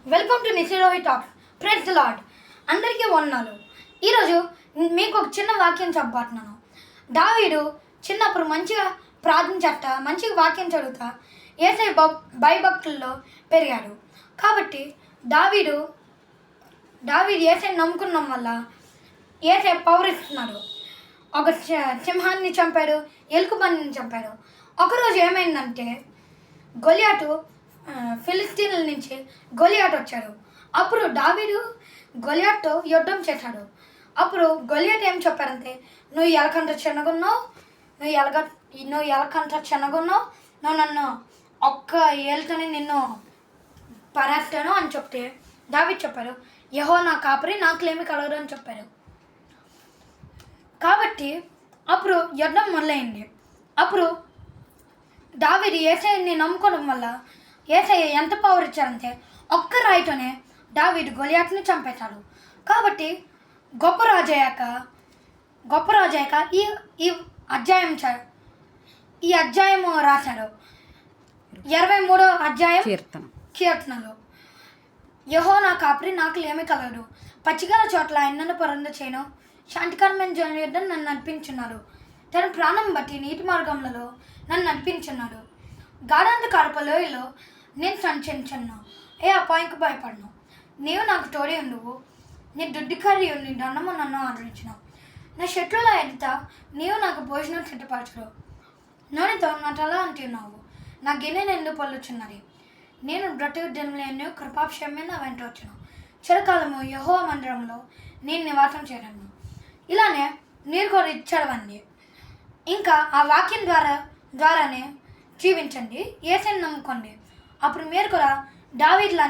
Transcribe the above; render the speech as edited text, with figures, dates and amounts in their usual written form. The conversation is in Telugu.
Welcome to Nisirohi talks. Praise the lord. అందరికీ వందనాలు. ఈరోజు మీకు ఒక చిన్న వాక్యం చెప్పబోతున్నాను. దావీదు చిన్నప్పుడు మంచిగా ప్రార్థించట, మంచిగా వాక్యం చదువుతా యేసయ్య భయభక్తుల్లో పెరిగాడు. కాబట్టి దావీదు యేసయ్యని నమ్ముకున్నాం వల్ల యేసయ్య పవర్ ఇస్తున్నాడు. ఒక సింహాన్ని చంపాడు, ఎలుకబండిని చంపాడు. ఒకరోజు ఏమైందంటే గొలియాతు ఫిలిస్తీన్ల నుంచి గొలియాతు వచ్చాడు. అప్పుడు దావీదు గొలియాతుతో యుద్ధం చేశాడు. అప్పుడు గొలియాతు ఏం చెప్పారంటే, నువ్వు ఎలకంట చిన్నగున్నావు, నువ్వు నన్ను ఒక్క ఏళ్ళతోనే నిన్ను పరేస్తాను అని చెప్తే దావీదు చెప్పారు, యెహోవా నా కాపరి, నాకులేమి కలగదు అని చెప్పారు. కాబట్టి అప్పుడు యుద్ధం మొదలైంది. అప్పుడు దావీదు యేసయ్యని నమ్ముకోవడం వల్ల యేసయ్య ఎంత పవర్ ఇచ్చారంటే ఒక్క రాయితోనే దావీదు గొలియాతుని చంపేశాడు. కాబట్టి గొప్ప రాజు అయ్యాక ఈ అధ్యాయం రాశారు. 23వ అధ్యాయం కీర్తనలు. యెహోవా నా కాపరి, నాకు ఏమీ కలగదు. పచ్చిగల చోట్ల ఆయన నన్ను పరుంద చేయను, శాంతికరమైన జనుల యొద్ద నన్ను నడిపించున్నాడు. తన ప్రాణం బట్టి నీటి మార్గంలో నన్ను నడిపించున్నాడు. గాఢాంధకారపు లోయలో నేను సంచరించున్నాను, ఏ అపాయంకు భయపడను. నీవు నాకు తోడే ఉండువు, నీ దుడ్డికర్రీ నీ దండము నన్ను ఆదరించినావు. నా శత్రువుల ఎదుట నీవు నాకు భోజనం సిద్ధపరచడు. నూనెతో నా తల అంటున్నావు, నా గిన్నె నిండు పొల్లుచున్నది. నేను బ్రతుకు దినములను కృపాక్షేమే నా వెంట వచ్చును. చిరకాలము యెహోవా మందిరంలో నేను నివాసం చేయను. ఇలానే మీరు కూడా చదవండి. ఇంకా ఆ వాక్యం ద్వారానే జీవించండి, యేసయ్యని నమ్ముకోండి. అప్పుడు మీరు కూడా దావీదులా